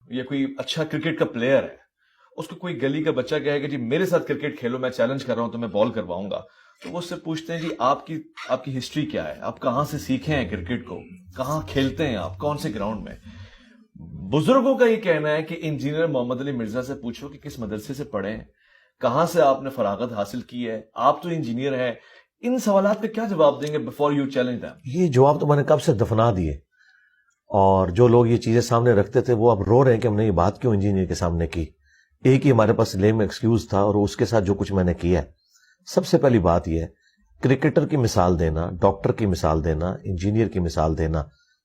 یا کوئی اچھا کرکٹ کا پلیئر ہے, اس کو کوئی گلی کا بچہ کہے کہ جی میرے ساتھ کرکٹ کھیلو, میں چیلنج کر رہا ہوں تو میں بال کرواؤں گا, تو وہ اس سے پوچھتے ہیں جی آپ کی ہسٹری کیا ہے, آپ کہاں سے سیکھے ہیں کرکٹ کو, کہاں کھیلتے ہیں آپ, کون سے گراؤنڈ میں. بزرگوں کا یہ کہنا ہے کہ انجینئر محمد علی مرزا سے پوچھو کہ کس مدرسے سے پڑھے ہیں, کہاں سے آپ نے فراغت حاصل کی ہے, آپ تو انجینئر ہیں. ان سوالات کا کیا جواب دیں گے بفور یو چیلنج دیم؟ یہ جواب تو میں نے کب سے دفنا دیے, اور جو لوگ یہ چیزیں سامنے رکھتے تھے وہ اب رو رہے ہیں کہ ہم نے یہ بات کیوں انجینئر کے سامنے کی. ایک ہی ہمارے پاس لیم ایکسکیوز تھا, اور اس کے ساتھ جو کچھ میں نے کیا ہے. سب سے پہلی بات یہ ہے, کرکٹر کی مثال دینا, ڈاکٹر کی مثال دینا, انجینئر کی مثال دینا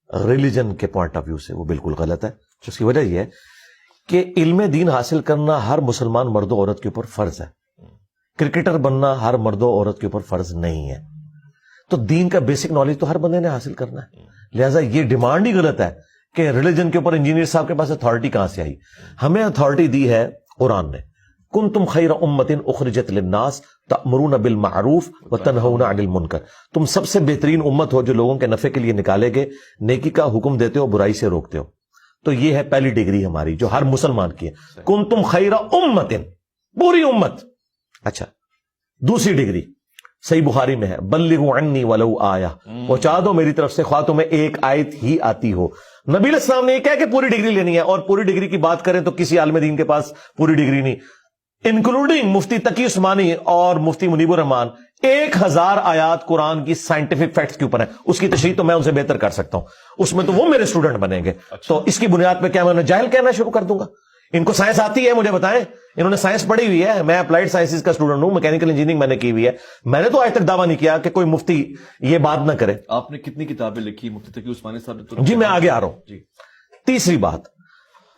ریلیجن کے پوائنٹ آف ویو سے وہ بالکل غلط ہے. اس کی وجہ یہ ہے کہ علم دین حاصل کرنا ہر مسلمان مرد و عورت کے اوپر فرض ہے, کرکٹر بننا ہر مرد و عورت کے اوپر فرض نہیں ہے. تو دین کا بیسک نالج تو ہر بندے نے حاصل کرنا ہے. لہٰذا یہ ڈیمانڈ ہی غلط ہے کہ ریلیجن کے اوپر انجینئر صاحب کے پاس اتھارٹی کہاں سے آئی. ہمیں اتھارٹی دی ہے قرآن نے, کنتم خیر امۃ اخرجت للناس تأمرون بالمعروف وتنہون عن المنکر, تم سب سے بہترین امت ہو جو لوگوں کے نفع کے لیے نکالے گئے, نیکی کا حکم دیتے ہو, برائی سے روکتے ہو. تو یہ ہے پہلی ڈگری ہماری جو ہر مسلمان کی ہے, کنتم خیر امۃ, پوری امت. اچھا, دوسری ڈگری صحیح بخاری میں ہے, بلغوا عنی ولو آیہ, پہنچا دو میری طرف سے خواہ تمہیں ایک آیت ہی آتی ہو. نبی علیہ السلام نے یہ کہا کہ پوری ڈگری لینی ہے, اور پوری ڈگری کی بات کریں تو کسی عالم دین کے پاس پوری ڈگری نہیں, انکلوڈنگ مفتی تقی عثمانی اور مفتی منیب الرحمان. 1000 آیات قرآن کی سائنٹیفک فیکٹس کے اوپر ہے, اس کی تشریح تو میں ان سے بہتر کر سکتا ہوں, اس میں تو وہ میرے اسٹوڈنٹ بنیں گے. تو اس کی بنیاد پہ کیا میں انہیں جاہل کہنا شروع کر دوں گا؟ ان کو سائنس آتی ہے, مجھے بتائیں, انہوں نے سائنس پڑھی ہوئی ہے, میں اپلائیڈ سائنسز کا اسٹوڈنٹ ہوں, میکینیکل انجینئرنگ میں نے کی ہوئی ہے. میں نے تو آج تک دعویٰ نہیں کیا کہ کوئی مفتی یہ بات نہ کرے. آپ نے کتنی کتابیں لکھی مفتی تقی عثمانی صاحب نے تو؟ جی میں آگے آ رہا ہوں. جی, تیسری بات,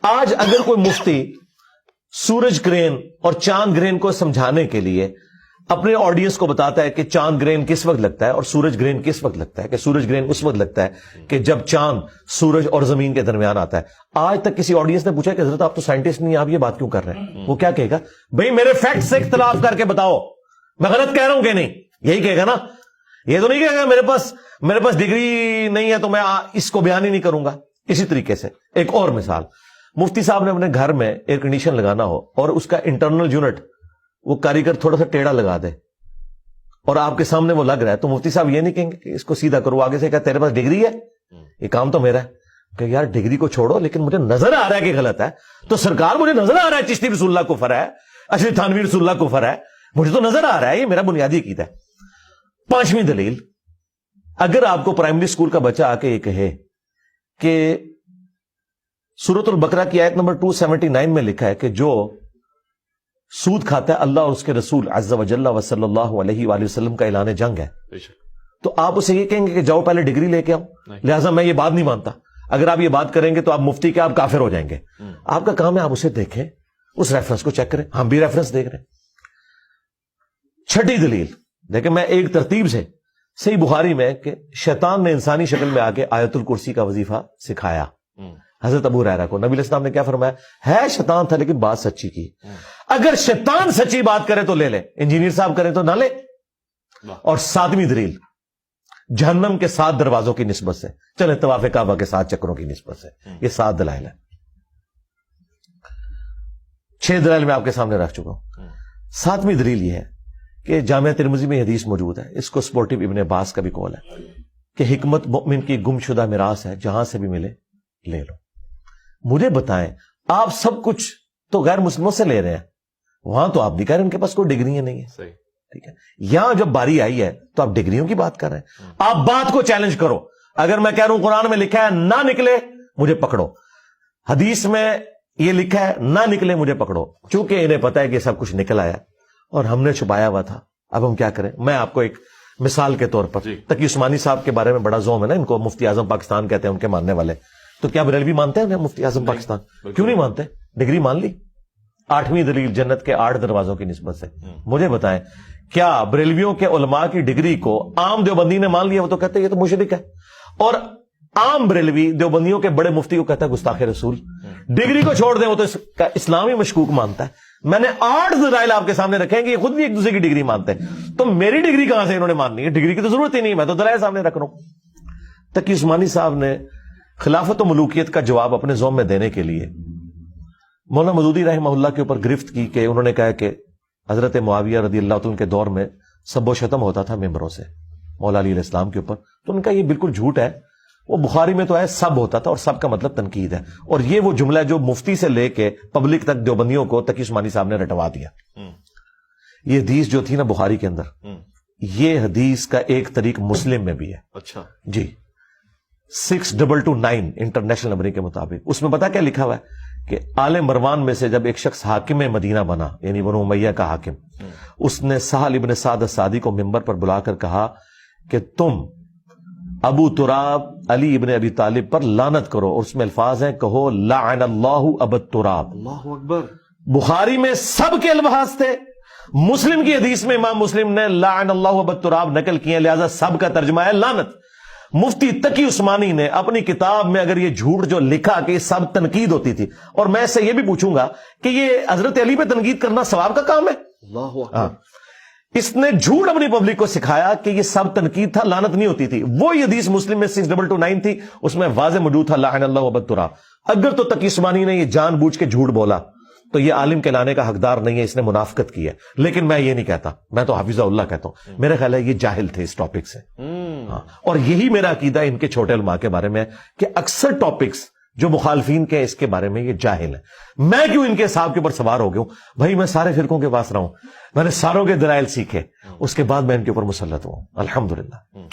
آج اگر کوئی مفتی سورج گرہن اور چاند گرہن کو سمجھانے کے لیے اپنے آڈینس کو بتاتا ہے کہ چاند گرہن کس وقت لگتا ہے اور سورج گرہن کس وقت لگتا ہے, کہ سورج گرہن اس وقت لگتا ہے کہ جب چاند سورج اور زمین کے درمیان آتا ہے, آج تک کسی آڈینس نے پوچھا کہ حضرت آپ تو سائنٹسٹ نہیں, آپ یہ بات کیوں کر رہے ہیں؟ وہ کیا کہے گا؟ بھئی میرے فیکٹ سے اختلاف کر کے بتاؤ میں غلط کہہ رہا ہوں کہ نہیں, یہی کہے گا نا. یہ تو نہیں کہے گا میرے پاس ڈگری نہیں ہے تو میں اس کو بیان ہی نہیں کروں گا. اسی طریقے سے ایک اور مثال, مفتی صاحب نے اپنے گھر میں ایئر کنڈیشن لگانا ہو اور اس کا انٹرنل یونٹ وہ کاریگر تھوڑا سا ٹیڑھا لگا دے اور آپ کے سامنے وہ لگ رہا ہے, تو مفتی صاحب یہ نہیں کہیں گے کہ اس کو سیدھا کرو, آگے سے کہا تیرے پاس ڈگری ہے, یہ کام تو میرا ہے. کہ یار ڈگری کو چھوڑو, لیکن مجھے نظر آ رہا ہے کہ غلط ہے, تو سرکار مجھے نظر آ رہا ہے چشتی رسول اللہ کفر ہے, اشرف تھانوی رسول اللہ کفر ہے, مجھے تو نظر آ رہا ہے, یہ میرا بنیادی عقیدہ ہے. پانچویں دلیل, اگر آپ کو پرائمری اسکول کا بچہ آ کے یہ کہے کہ سورۃ البقرہ کی آیت نمبر 279 میں لکھا ہے کہ جو سود کھاتا ہے اللہ اور اس کے رسول عز و جل و صلی اللہ علیہ وآلہ وسلم کا اعلان جنگ ہے, تو آپ اسے یہ کہیں گے کہ جاؤ پہلے ڈگری لے کے آؤ, لہٰذا میں یہ بات نہیں مانتا. اگر آپ یہ بات کریں گے تو آپ مفتی کے آپ کافر ہو جائیں گے. آپ کا کام ہے آپ اسے دیکھیں, اس ریفرنس کو چیک کریں, ہم بھی ریفرنس دیکھ رہے ہیں. چھٹی دلیل دیکھیں, میں ایک ترتیب سے صحیح بخاری میں کہ شیطان نے انسانی شکل میں آ کے آیت الکرسی کا وظیفہ سکھایا حضرت ابو ہریرہ کو. نبی علیہ السلام نے کیا فرمایا؟ ہے شیطان تھا لیکن بات سچی کی. اگر شیطان سچی بات کرے تو لے لے, انجینئر صاحب کرے تو نہ لے. اور 7ویں دلیل جہنم کے 7 دروازوں کی نسبت سے, چلے طواف کعبہ کے 7 چکروں کی نسبت سے, یہ 7 دلائل ہیں. 6 دلائل میں آپ کے سامنے رکھ چکا ہوں. 7ویں دلیل یہ ہے کہ جامعہ ترمذی میں حدیث موجود ہے, اس کو سپورٹیو ابن عباس کا بھی قول ہے کہ حکمت مؤمن کی گم شدہ میراث ہے, جہاں سے بھی ملے لے لو. مجھے بتائیں, آپ سب کچھ تو غیر مسلموں سے لے رہے ہیں, وہاں تو آپ نہیں کہہ رہے ان کے پاس کوئی ڈگریاں نہیں ہے, ٹھیک ہے. یہاں جب باری آئی ہے تو آپ ڈگریوں کی بات کر رہے ہیں. آپ بات کو چیلنج کرو. اگر میں کہہ رہا ہوں قرآن میں لکھا ہے نہ نکلے مجھے پکڑو, حدیث میں یہ لکھا ہے نہ نکلے مجھے پکڑو. چونکہ انہیں پتا ہے کہ سب کچھ نکل آیا اور ہم نے چھپایا ہوا تھا, اب ہم کیا کریں. میں آپ کو ایک مثال کے طور پر, تقی عثمانی صاحب کے بارے میں بڑا زوم ہے نا, ان کو مفتی اعظم پاکستان کہتے ہیں ان کے ماننے والے, تو کیا بریلوی مانتے ہیں انہیں مفتی اعظم پاکستان؟ کیوں نہیں مانتے؟ ڈگری مان لی. 8ویں دلیل جنت کے 8 دروازوں کی نسبت سے. مجھے بتائیں کیا بریلویوں کے علماء کی ڈگری کو عام دیوبندی نے مان لیا؟ وہ تو کہتے ہیں یہ تو مشرک ہے. اور عام بریلوی دیوبندیوں کے بڑے مفتی کو کہتا ہے گستاخ رسول. ڈگری کو چھوڑ دیں, وہ تو اسلامی مشکوک مانتا ہے. میں نے 8 دلائل آپ کے سامنے رکھے ہیں کہ یہ خود بھی ایک دوسرے کی ڈگری مانتے ہیں, تو میری ڈگری کہاں سے انہوں نے ماننی ہے؟ ڈگری کی تو ضرورت ہی نہیں, میں تو دلائل سامنے رکھ رہا ہوں. تقی عثمانی صاحب نے خلافت و ملوکیت کا جواب اپنے زوم میں دینے کے لیے مولانا مودودی رحمہ اللہ کے اوپر گرفت کی کہ انہوں نے کہا کہ حضرت معاویہ رضی اللہ عنہ کے دور میں سب و شتم ہوتا تھا ممبروں سے مولا علی علیہ السلام کے اوپر. تو ان کا یہ بالکل جھوٹ ہے. وہ بخاری میں تو ہے سب ہوتا تھا، اور سب کا مطلب تنقید ہے. اور یہ وہ جملہ ہے جو مفتی سے لے کے پبلک تک دیوبندیوں کو تقی عثمانی صاحب نے رٹوا دیا. یہ حدیث جو تھی نا بخاری کے اندر، یہ حدیث کا ایک طریق مسلم میں بھی ہے. اچھا جی 6229 انٹرنیشنل نمبر کے مطابق. اس میں پتا کیا لکھا ہوا ہے کہ آل مروان میں سے جب ایک شخص حاکم مدینہ بنا، یعنی بنو امیہ کا حاکم، اس نے سہل ابن سعد الساعدی کو ممبر پر بلا کر کہا کہ تم ابو تراب علی ابن ابی طالب پر لعنت کرو. اور اس میں الفاظ ہیں، کہو لعن اللہ ابا تراب. اللہ اکبر. بخاری میں سب کے الفاظ تھے، مسلم کی حدیث میں امام مسلم نے لعن اللہ ابا تراب نقل کیے، لہذا سب کا ترجمہ ہے لعنت. مفتی تقی عثمانی نے اپنی کتاب میں اگر یہ جھوٹ جو لکھا کہ یہ سب تنقید ہوتی تھی، اور میں اس سے یہ بھی پوچھوں گا کہ یہ حضرت علی پہ تنقید کرنا ثواب کا کام ہے؟ اللہ اکبر. اس نے جھوٹ اپنی پبلک کو سکھایا کہ یہ سب تنقید تھا، لعنت نہیں ہوتی تھی. وہی حدیث مسلم میں 6229 تھی، اس میں واضح موجود تھا لعن اللہ ابا تراب. اگر تو تقی عثمانی نے یہ جان بوجھ کے جھوٹ بولا تو یہ عالم کہلانے کا حقدار نہیں ہے، اس نے منافقت کی ہے. لیکن میں یہ نہیں کہتا، میں تو حافظ اللہ کہتا ہوں. میرا خیال ہے یہ جاہل تھے اس ٹاپک سے. ہاں، اور یہی میرا عقیدہ ان کے چھوٹے علماء کے بارے میں ہے کہ اکثر ٹاپکس جو مخالفین کے اس کے بارے میں یہ جاہل ہے. میں کیوں ان کے حساب کے اوپر سوار ہو گیا ہوں؟ بھائی میں سارے فرقوں کے پاس رہا ہوں، میں نے ساروں کے دلائل سیکھے، اس کے بعد میں ان کے اوپر مسلط ہوں الحمدللہ.